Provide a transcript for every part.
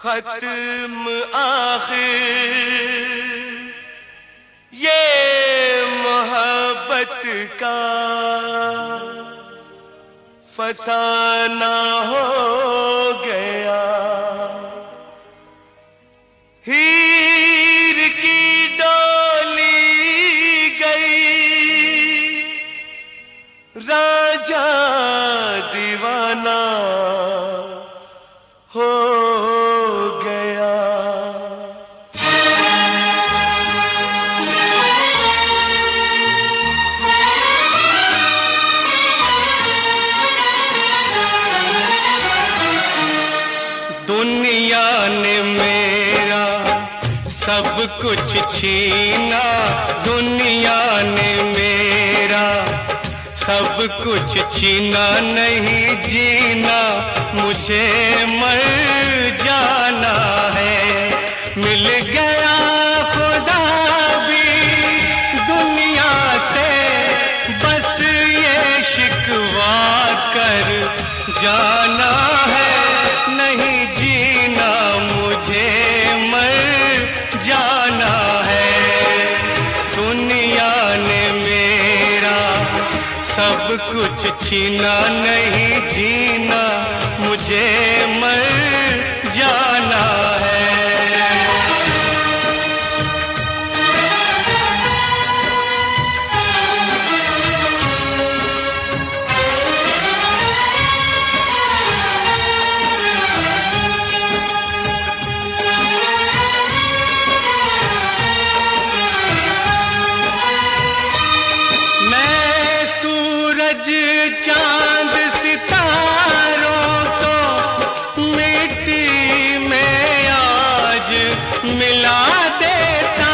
खत्म आखिर ये मोहब्बत का फसाना हो गया। हीर की डोली गई, राजा दीवाना हो गया। दुनिया ने मेरा सब कुछ छीना, दुनिया ने मेरा सब कुछ छीना, नहीं जीना मुझे मर जाना है। मिल गया खुदा भी दुनिया से, बस ये शिकवा कर जाना है। नहीं जीना मुझे मर जाना है। दुनिया ने मेरा सब कुछ छीना, नहीं जीना मुझे मर जाना है। चांद सितारों को मिट्टी में आज मिला देता,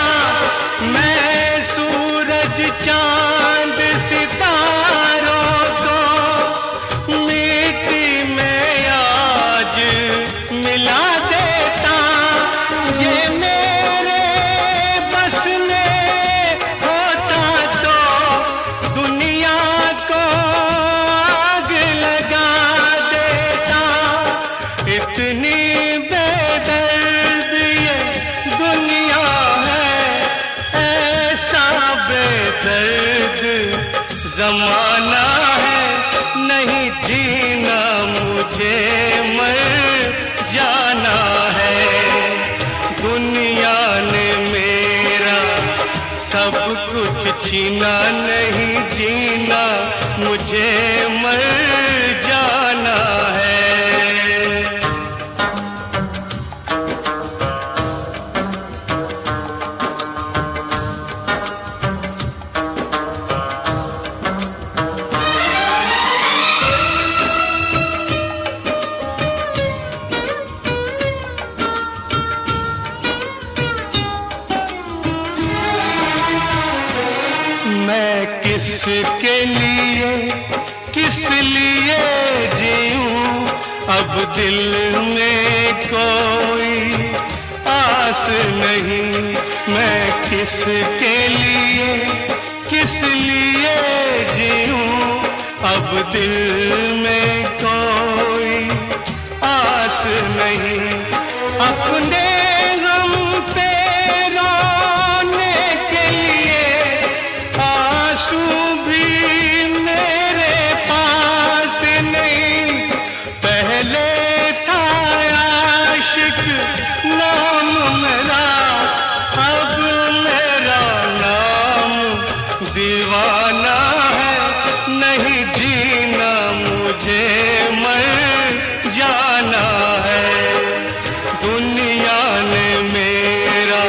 मैं सूरज चांद सितारों को मिट्टी में आज मिला देता। ये मेरे बस में होता तो दुनिया को इतनी बेदर्द ये दुनिया है, ऐसा बेदर्द जमाना है। नहीं जीना मुझे मर जाना है। दुनिया ने मेरा सब कुछ छीना, नहीं जीना मुझे मर जाना है। मैं किसके लिए किस लिए जीऊं, अब दिल में कोई आस नहीं। मैं किसके लिए किस लिए जीऊं, अब दिल में कोई आस नहीं। अपने गम पे रोने के लिए आंसू भी मेरे पास नहीं। पहले था आशिक नाम मेरा, अब मेरा नाम दीवाना है। नहीं जीना मुझे मर जाना है। दुनिया ने मेरा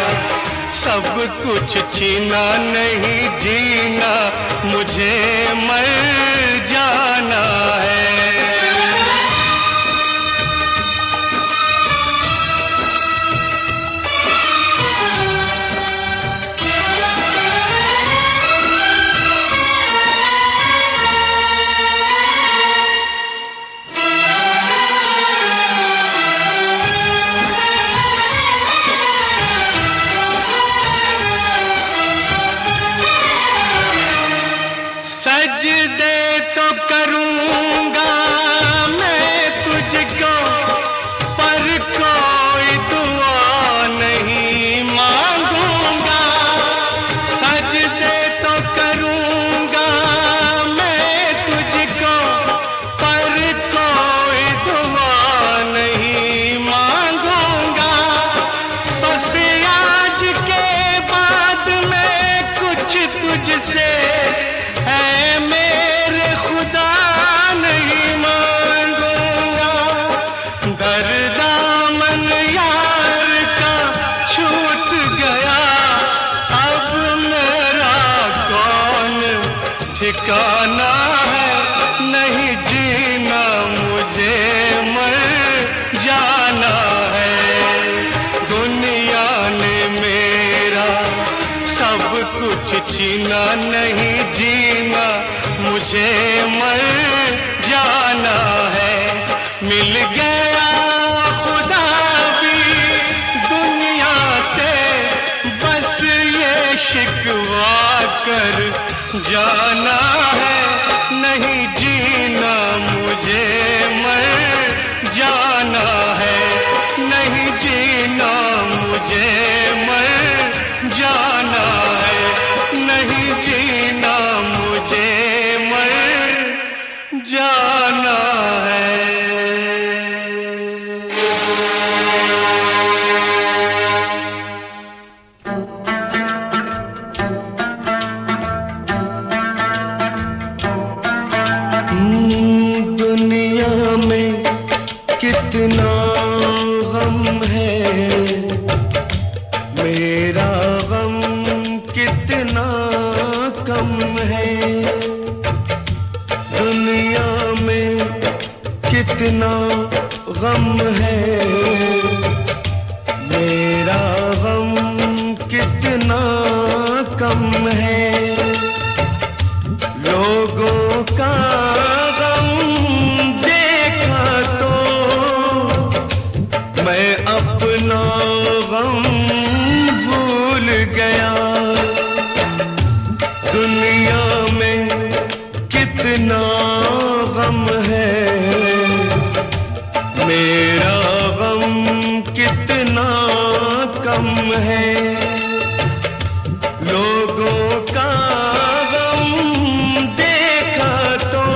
सब कुछ छीना, नहीं जीना मुझे मर जाना है। सजदे मैं अपना गम भूल गया। दुनिया में कितना गम है, मेरा गम कितना कम है। लोगों का गम देखा तो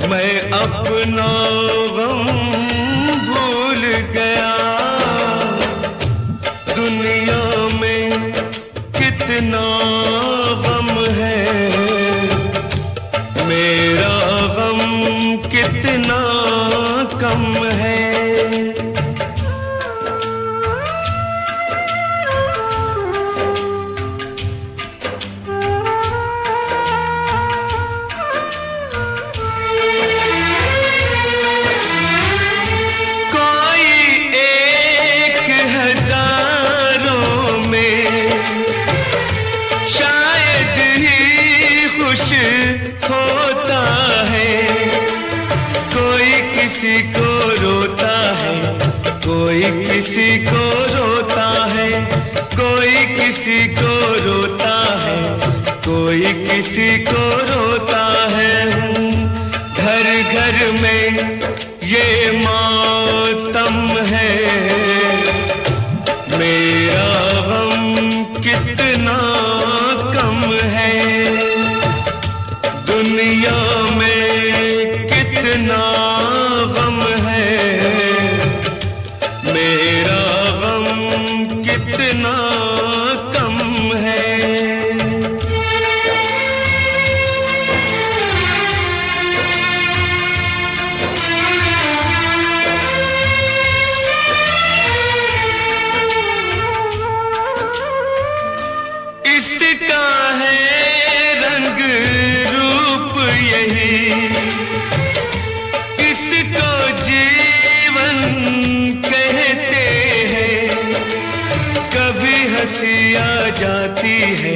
मैं अपना गम भूल गया। दुनिया में कितना गम है, मेरा गम कितना कम है। होता है कोई किसी को रोता है, कोई किसी को रोता है, कोई किसी को रोता है, कोई किसी को रोता है। घर घर में ये मातम है, मेरा गम कितना कम है। दुनिया में कितना गम है, मेरा गम कितना कम है। इसका है रंग इसको जीवन कहते हैं। कभी हंसी आ जाती है,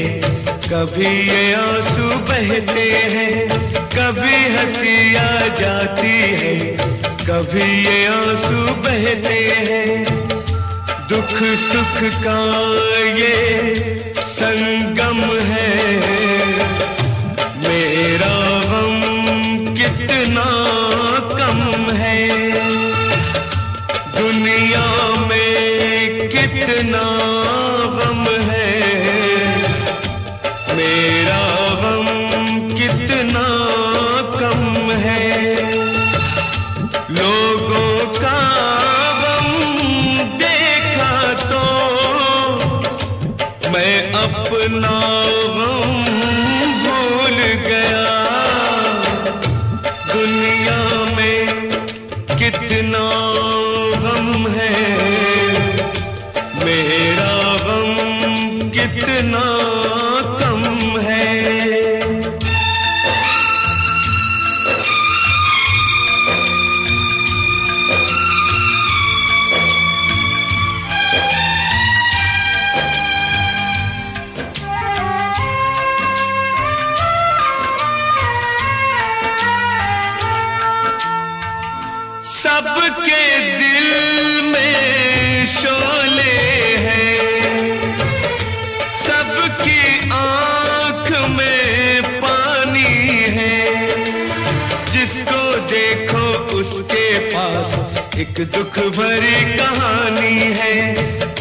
कभी ये आंसू बहते हैं। कभी हंसी आ जाती है, कभी ये आंसू बहते हैं। दुख सुख का ये संगम है, मेरा गम कितना कम है। दुनिया में कितना गम है, मेरा गम कितना कम है। लोगों का गम देखा तो मैं अपना गम भूल गया। दुनिया में कितना गम है, मेरा गम कितना कम है। सबके दिल में शोले हैं, सबकी आंख में पानी है। जिसको देखो उसके पास एक दुख भरी कहानी है।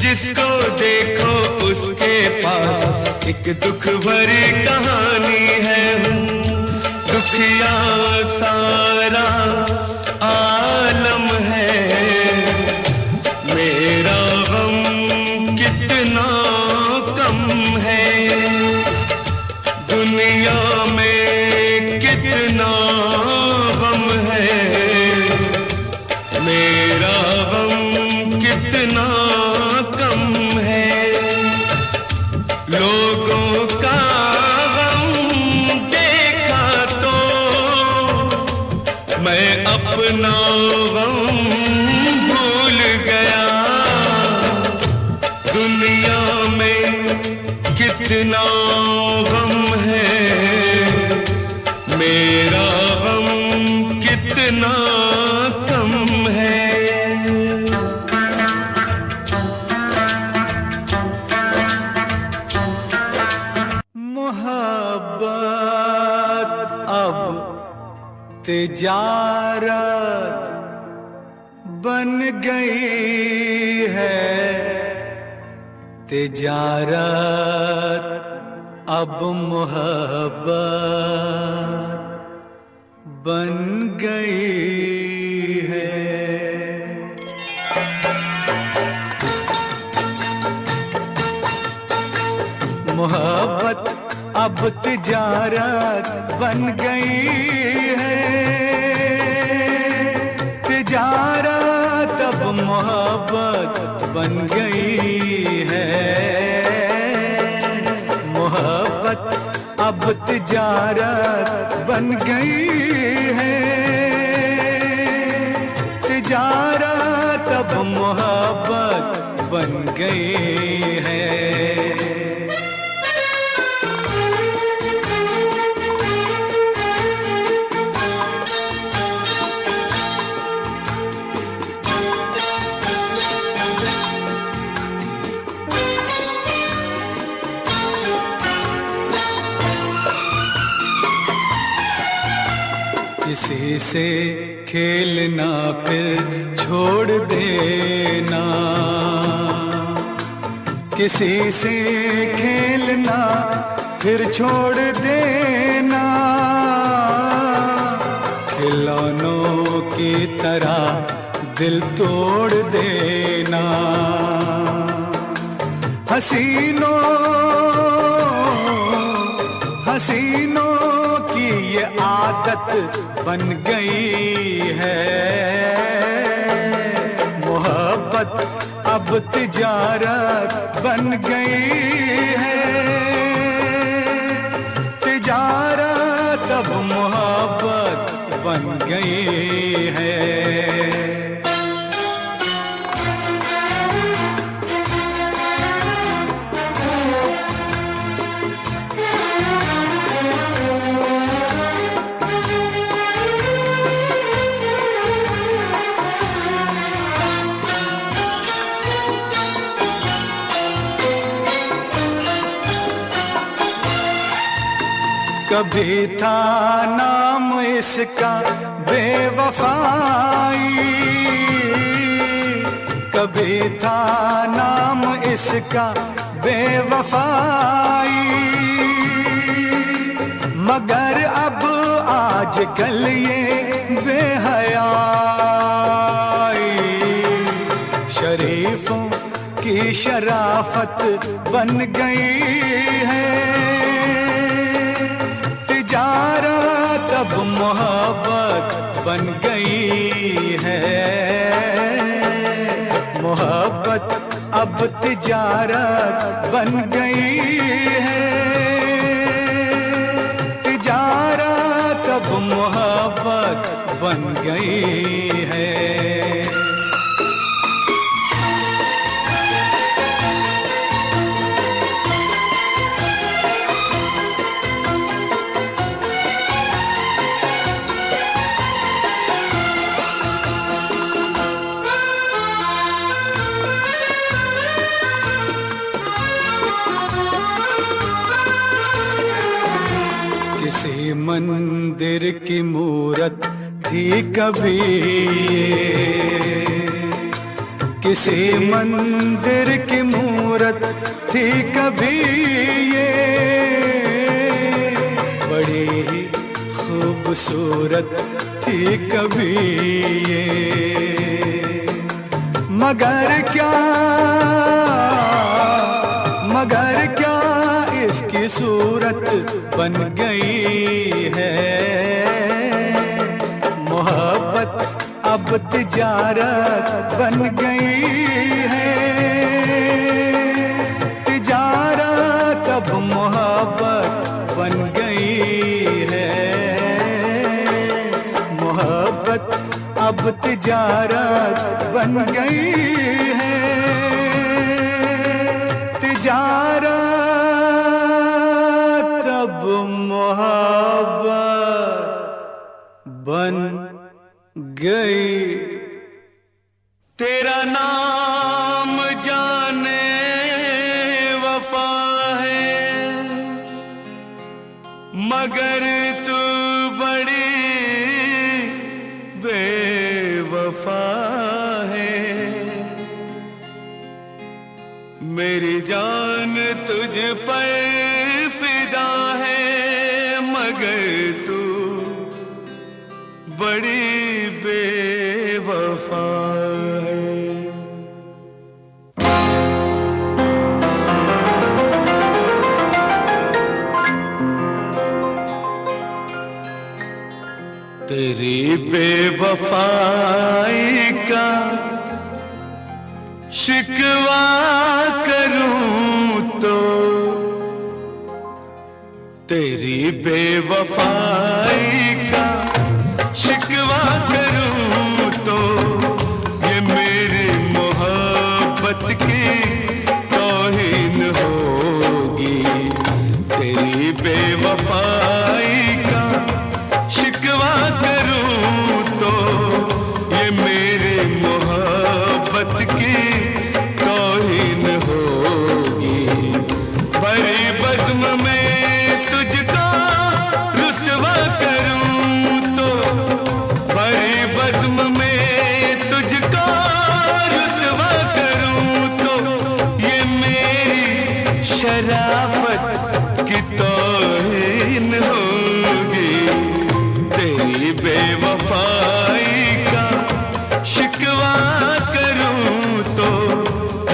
जिसको देखो उसके पास एक दुख भरी कहानी है। दुखिया सारा आलम है, मेरा गम कितना कम है। दुनिया में कितना गम है, मेरा गम कितना कम है। लोगों का गम देखा तो तिजारत बन गई है, तिजारत अब मोहब्बत बन गई है। मोहब्बत अब तिजारत बन गई है, तिजारत अब मोहब्बत बन गई है। मोहब्बत अब तिजारत बन गई है, तिजारत अब मोहब्बत बन गई है। किसी से खेलना फिर छोड़ देना, किसी से खेलना फिर छोड़ देना, खिलौनों की तरह दिल तोड़ देना। हसीनों हसीनों की ये आदत बन गई है, मोहब्बत अब तिजारत बन गई है, तिजारत अब मोहब्बत बन गई है। कभी था नाम इसका बेवफाई, कभी था नाम इसका बेवफाई, मगर अब आजकल ये बेहयाई शरीफों की शराफत बन गई है, तिजारत अब मोहब्बत बन गई है। मोहब्बत अब तिजारत बन गई है, तिजारत अब मोहब्बत बन गई है। किसी मंदिर की मूरत थी कभी ये, किसी मंदिर की मूरत थी कभी ये, बड़ी ही खूबसूरत थी कभी ये, मगर क्या इसकी सूरत बन गई है। मोहब्बत अब तिजारत बन गई है, तिजारत अब मोहब्बत बन गई है। मोहब्बत अब तिजारत बन गई है, तिजारत अब मोहब्बत बन गई। तेरा नाम जाने वफा है, मगर तू बड़ी मेरी जान तुझ पर फिदा है, मगर तू बड़ी बेवफा है। तेरी बेवफाई का शिकवा करूं तो, तेरी बेवफाई का शिकवा करूं तो, ये मेरी मोहब्बत की तौहीन होगी। तेरी बेवफाई का शिकवा करूं तो, ये मेरी मोहब्बत की तौहीन होगी। भरी बज़्म में तुझको रुसवा करूं तो, भरी बज़्म में तुझको रुसवा करूं तो, ये मेरी शराफत की तौहीन होगी। तेरी बेवफाई का शिकवा करूं तो,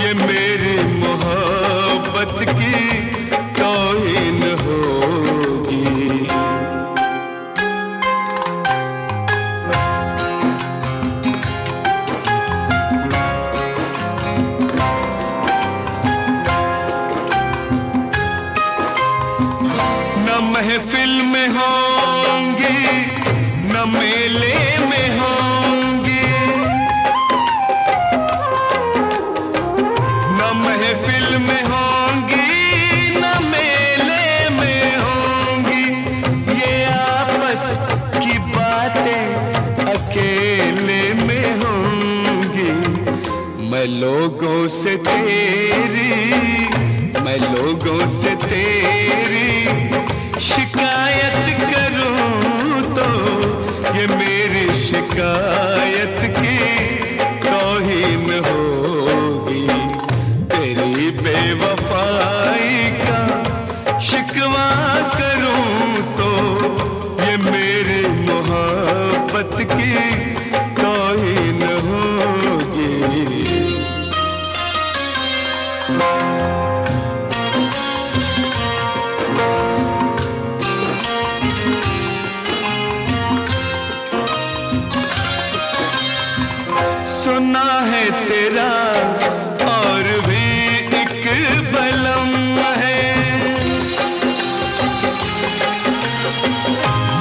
ये मेरी मोहब्बत की तौहीन होगी। न महफिल में होंगी, न मेले में होंगी, न महफिल में होंगी, न मेले में होंगी। ये आपस की बातें अकेले में होंगी। मैं लोगों से तेरी, मैं लोगों से तेरी शिकायत करूं तो, ये मेरी शिकायत की तौहीन होगी। तेरी बेवफाई का शिकवा करूं तो, ये मेरी मोहब्बत की तौहीन होगी। सुना है तेरा और भी एक बलम है,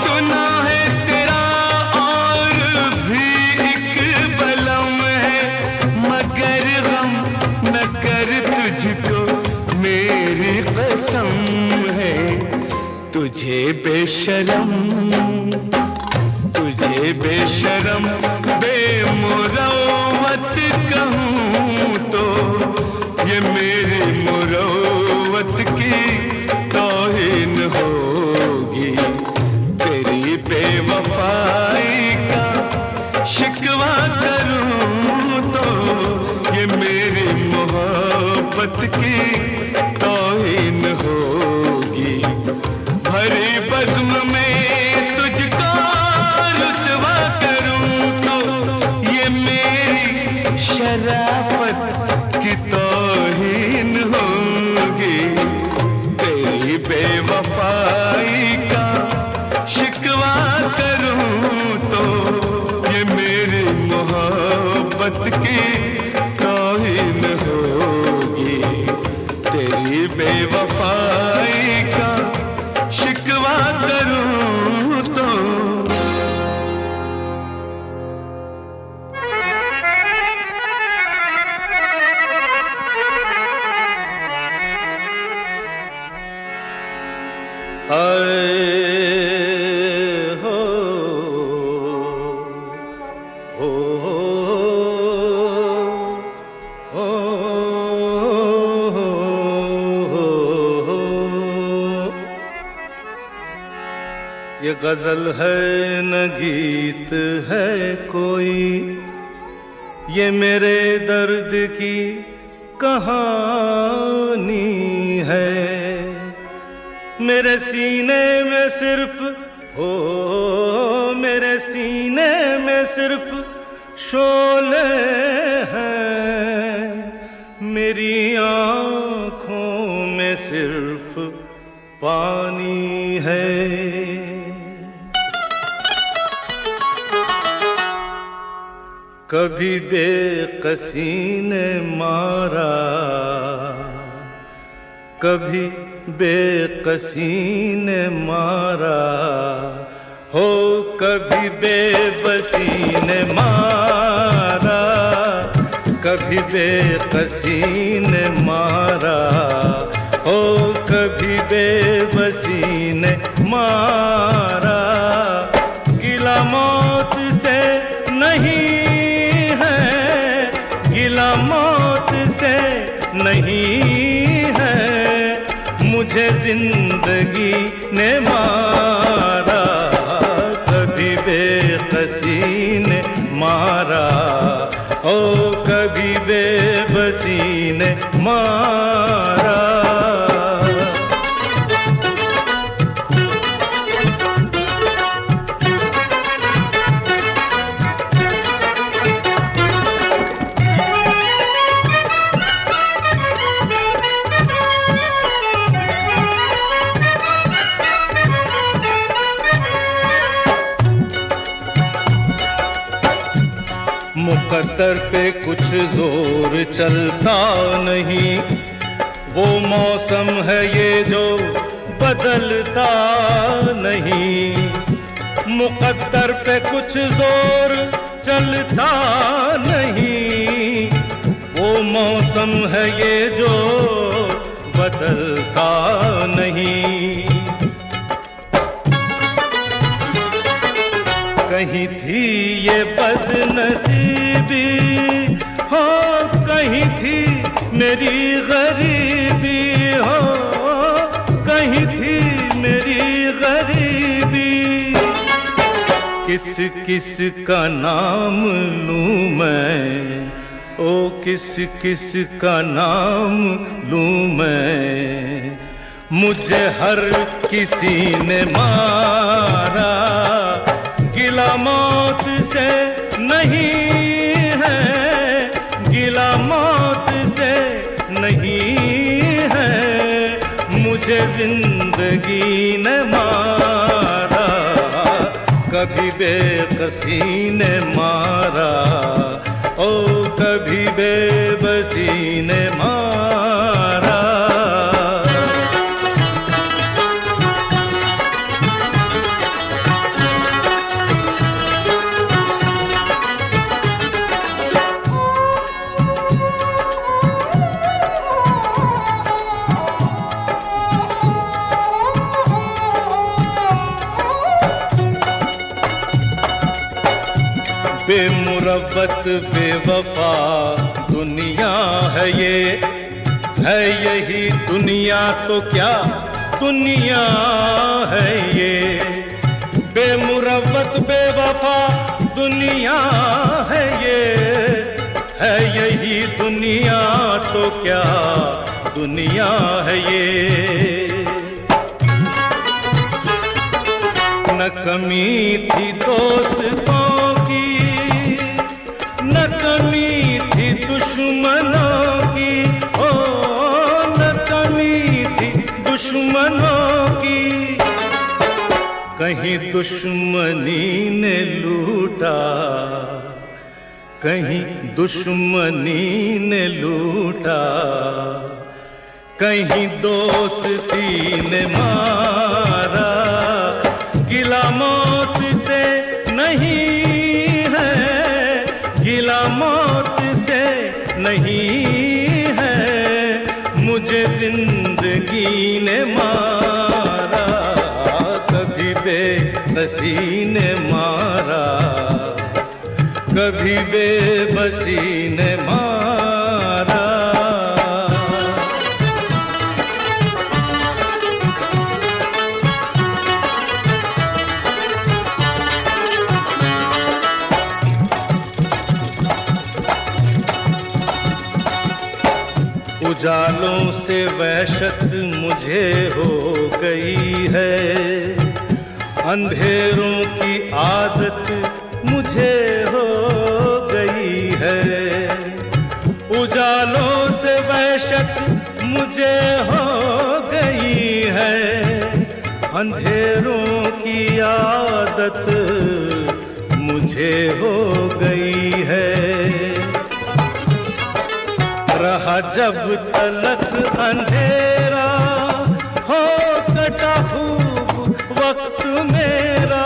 सुना है तेरा और भी एक बलम है, मगर गम न कर तुझको मेरी कसम है। तुझे बेशरम, तुझे बेशरम बेमुरव्वत कहूं तो, ये मेरी मुरव्वत की तौहीन होगी। तेरी बेवफाई का शिकवा करूं तो, ये मेरी मोहब्बत की तौहीन होगी। भरी बज़्म में तुझको रुसवा करूं तो, ये मेरी शराफत की तौहीन होगी। तेरी बेवफाई का शिकवा करूं तो, ये मेरी मोहब्बत की तौहीन होगी। तेरी बेवफाई का शिकवा करूं तो। हो हो हो ये गजल है न गीत है कोई, ये मेरे दर्द की कहानी है। मेरे सीने में सिर्फ हो, मेरे सीने में सिर्फ शोले हैं, मेरी आँखों में सिर्फ पानी है। कभी बेकसी ने मारा, कभी बेकसी ने मारा, हो कभी बेबसी ने मारा, कभी बेकसी ने मारा, हो कभी बेबसी ने मारा। गिला मौत से नहीं है, गिला मौत से नहीं है, मुझे जिंदगी ने मारा। कभी बेकसी ने मारा, ओ कभी बेबसी ने मारा। मुकद्दर पे कुछ जोर चलता नहीं, वो मौसम है ये जो बदलता नहीं। मुकद्दर पे कुछ जोर चलता नहीं, वो मौसम है ये जो बदलता नहीं। कहीं थी ये बदनसीबी, हो कहीं थी मेरी गरीबी, हो कहीं थी मेरी गरीबी। किस किस का नाम लूं मैं, ओ किस किस का नाम लूं मैं, मुझे हर किसी ने मारा। गिला मौत से नहीं है, गिला मौत से नहीं है, मुझे जिंदगी ने मारा। कभी बेकसी ने मारा, ओ कभी बेबसी ने मारा। बेमुरव्वत बेवफा दुनिया है ये, है यही दुनिया तो क्या दुनिया है ये। बेमुरव्वत बेवफा दुनिया है ये, है यही दुनिया तो क्या दुनिया है ये। न कमी थी दोस्तों की, न कमी थी दुश्मनों की, ओ न कमी थी दुश्मनों की। कहीं दुश्मनी ने लूटा, कहीं दुश्मनी ने लूटा, कहीं दोस्ती ने मारा। गिला मौत से नहीं है, गिला मौत से नहीं है, मुझे जिंदगी ने मारा। कभी बेबसी ने मारा, कभी बेबसी ने मारा। उजालों से वहशत मुझे हो गई है, अंधेरों की आदत मुझे हो गई है। उजालों से वहशत मुझे हो गई है, अंधेरों की आदत मुझे हो गई है। रहा जब तलक अंधेरा हो कटा खूब वक्त मेरा,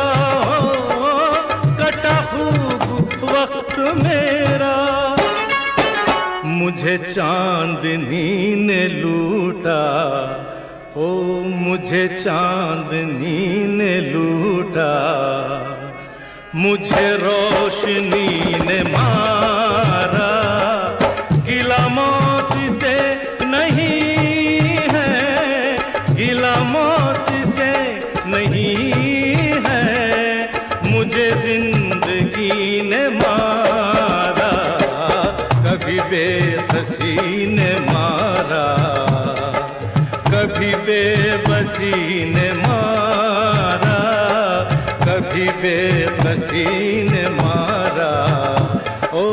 हो कटा खूब वक्त मेरा। मुझे चांदनी ने लूटा, ओ मुझे चांदनी ने लूटा, मुझे रोशनी ने मारा। गिला मौत से नहीं है, गिला मौत से नहीं है, मुझे जिंदगी ने मारा। कभी बेबसी ने मारा, कभी बेबसी ने मारा, कभी बेबसी ने मारा। ओ